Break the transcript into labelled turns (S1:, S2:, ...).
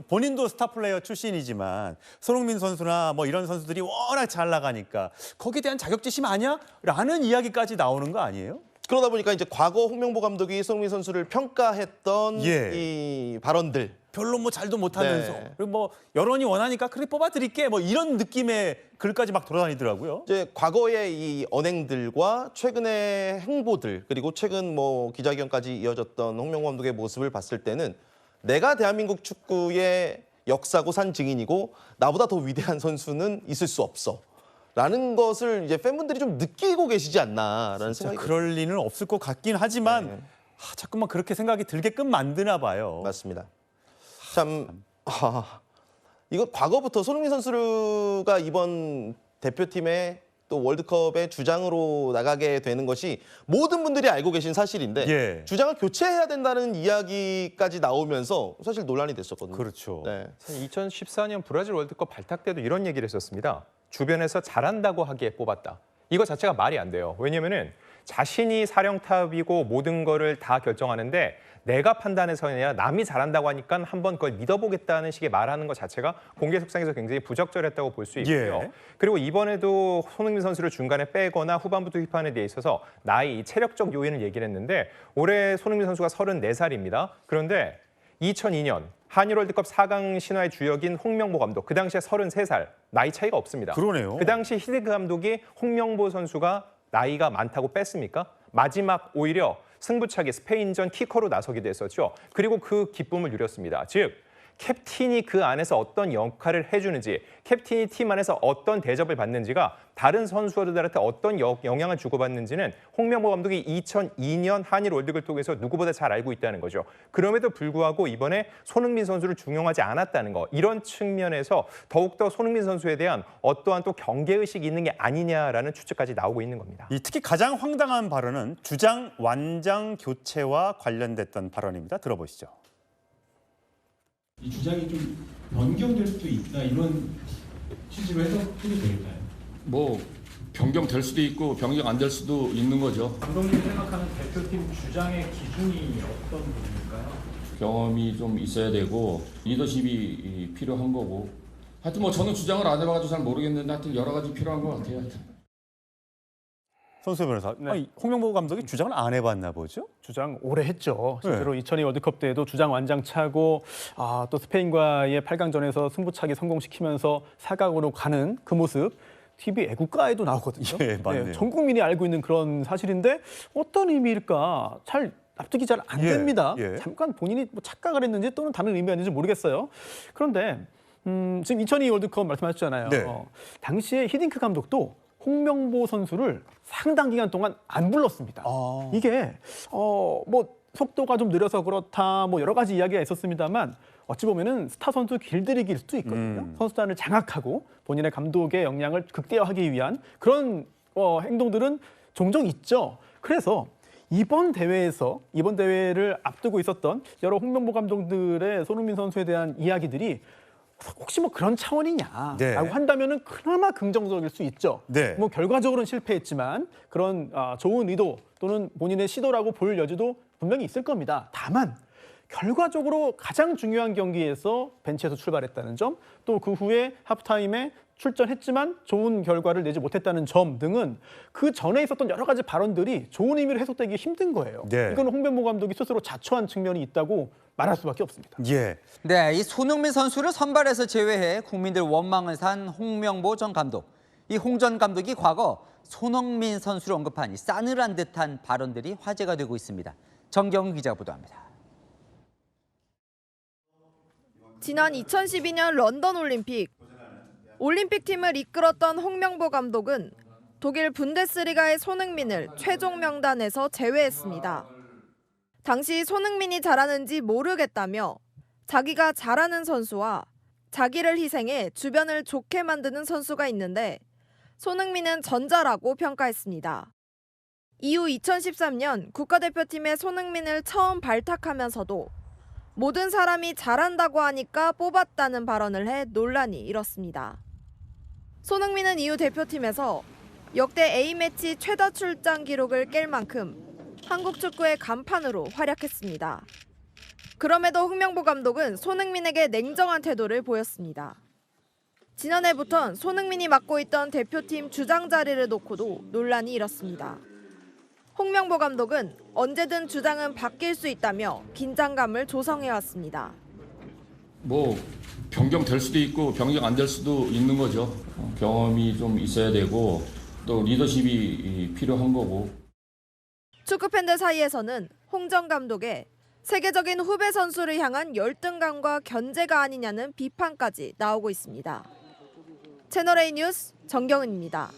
S1: 본인도 스타 플레이어 출신이지만 손흥민 선수나 뭐 이런 선수들이 워낙 잘 나가니까 거기에 대한 자격지심 아니야? 라는 이야기까지 나오는 거 아니에요?
S2: 그러다 보니까 이제 과거 홍명보 감독이 손흥민 선수를 평가했던 이 발언들
S1: 별로 뭐 잘도 못하면서
S2: 네.
S1: 그리고 뭐 여론이 원하니까 그래 뽑아드릴게 뭐 이런 느낌의 글까지 막 돌아다니더라고요.
S2: 이제 과거의 이 언행들과 최근의 행보들 그리고 최근 뭐 기자회견까지 이어졌던 홍명보 감독의 모습을 봤을 때는 내가 대한민국 축구의 역사고 산 증인이고 나보다 더 위대한 선수는 있을 수 없어. 라는 것을 이제 팬분들이 좀 느끼고 계시지 않나라는 생각이
S1: 그럴 리는 없을 것 같긴 하지만 자꾸만 그렇게 생각이 들게끔 만드나 봐요.
S2: 맞습니다. 참 이거 과거부터 손흥민 선수가 이번 대표팀의 또 월드컵의 주장으로 나가게 되는 것이 모든 분들이 알고 계신 사실인데 주장을 교체해야 된다는 이야기까지 나오면서 사실 논란이 됐었거든요.
S1: 그렇죠.
S2: 네.
S3: 2014년 브라질 월드컵 발탁 때도 이런 얘기를 했었습니다. 주변에서 잘한다고 하기에 뽑았다. 이거 자체가 말이 안 돼요. 왜냐면은 자신이 사령탑이고 모든 거를 다 결정하는데 내가 판단해서가 아니라 남이 잘한다고 하니까 한번 그걸 믿어보겠다는 식의 말하는 것 자체가 공개 속상에서 굉장히 부적절했다고 볼 수 있고요. 그리고 이번에도 손흥민 선수를 중간에 빼거나 후반부 투입하는 데 있어서 나이, 체력적 요인을 얘기를 했는데 올해 손흥민 선수가 34살입니다. 그런데 2002년 한일 월드컵 4강 신화의 주역인 홍명보 감독, 그 당시에 33살, 나이 차이가 없습니다.
S1: 그러네요.
S3: 그 당시 히딩크 감독이 홍명보 선수가 나이가 많다고 뺐습니까? 마지막 오히려 승부차기 스페인전 키커로 나서기도 했었죠. 그리고 그 기쁨을 누렸습니다. 즉 캡틴이 그 안에서 어떤 역할을 해주는지, 캡틴이 팀 안에서 어떤 대접을 받는지가 다른 선수들한테 어떤 영향을 주고받는지는 홍명보 감독이 2002년 한일 월드컵을 통해서 누구보다 잘 알고 있다는 거죠. 그럼에도 불구하고 이번에 손흥민 선수를 중용하지 않았다는 거, 이런 측면에서 더욱더 손흥민 선수에 대한 어떠한 또 경계의식이 있는 게 아니냐라는 추측까지 나오고 있는 겁니다.
S1: 특히 가장 황당한 발언은 주장 완장 교체와 관련됐던 발언입니다. 들어보시죠.
S4: 이 주장이 좀 변경될 수도 있다 이런 취지로 해석해도 될까요?
S5: 뭐 변경될 수도 있고 변경 안 될 수도 있는 거죠.
S4: 감독님이 생각하는 대표팀 주장의 기준이 어떤 부분일까요?
S5: 경험이 좀 있어야 되고 리더십이 필요한 거고 하여튼 뭐 저는 주장을 안 해봐가지고 잘 모르겠는데 하여튼 여러 가지 필요한 것 같아요. 하여튼.
S1: 손수 변호사, 아니, 홍명보 감독이 주장을 안 해봤나 보죠?
S6: 주장 오래 했죠. 실제로 2002 월드컵 때에도 주장 완장 차고 또 스페인과의 8강전에서 승부차기 성공시키면서 4강으로 가는 그 모습 TV 애국가에도 나오거든요.
S1: 맞네요.
S6: 전 국민이 알고 있는 그런 사실인데 어떤 의미일까 잘 납득이 잘 안 됩니다. 잠깐 본인이 뭐 착각을 했는지 또는 다른 의미가 있는지 모르겠어요. 그런데 지금 2002 월드컵 말씀하셨잖아요. 당시에 히딩크 감독도 홍명보 선수를 상당 기간 동안 안 불렀습니다. 이게 뭐 속도가 좀 느려서 그렇다 뭐 여러 가지 이야기가 있었습니다만 어찌 보면은 스타 선수 길들이기일 수도 있거든요. 선수단을 장악하고 본인의 감독의 역량을 극대화하기 위한 그런 행동들은 종종 있죠. 그래서 이번 대회를 앞두고 있었던 여러 홍명보 감독들의 손흥민 선수에 대한 이야기들이 혹시 뭐 그런 차원이냐라고 한다면은 그나마 긍정적일 수 있죠. 뭐 결과적으로는 실패했지만 그런 좋은 의도 또는 본인의 시도라고 볼 여지도 분명히 있을 겁니다. 다만 결과적으로 가장 중요한 경기에서 벤치에서 출발했다는 점, 또 그 후에 하프타임에 출전했지만 좋은 결과를 내지 못했다는 점 등은 그 전에 있었던 여러 가지 발언들이 좋은 의미로 해석되기 힘든 거예요. 이건 홍명보 감독이 스스로 자초한 측면이 있다고 말할 수밖에 없습니다.
S7: 네, 이 손흥민 선수를 선발에서 제외해 국민들 원망을 산 홍명보 전 감독. 이 홍 전 감독이 과거 손흥민 선수를 언급한 이 싸늘한 듯한 발언들이 화제가 되고 있습니다. 정경훈 기자가 보도합니다.
S8: 지난 2012년 런던 올림픽팀을 이끌었던 홍명보 감독은 독일 분데스리가의 손흥민을 최종 명단에서 제외했습니다. 당시 손흥민이 잘하는지 모르겠다며 자기가 잘하는 선수와 자기를 희생해 주변을 좋게 만드는 선수가 있는데 손흥민은 전자라고 평가했습니다. 이후 2013년 국가대표팀에 손흥민을 처음 발탁하면서도 모든 사람이 잘한다고 하니까 뽑았다는 발언을 해 논란이 일었습니다. 손흥민은 이후 대표팀에서 역대 A매치 최다 출장 기록을 깰 만큼 한국 축구의 간판으로 활약했습니다. 그럼에도 홍명보 감독은 손흥민에게 냉정한 태도를 보였습니다. 지난해부턴 손흥민이 맡고 있던 대표팀 주장 자리를 놓고도 논란이 일었습니다. 홍명보 감독은 언제든 주장은 바뀔 수 있다며 긴장감을 조성해왔습니다.
S5: 뭐 변경될 수도 있고 변경 안 될 수도 있는 거죠. 경험이 좀 있어야 되고 또 리더십이 필요한 거고.
S8: 축구 팬들 사이에서는 홍 전 감독의 세계적인 후배 선수를 향한 열등감과 견제가 아니냐는 비판까지 나오고 있습니다. 채널A 뉴스 정경은입니다.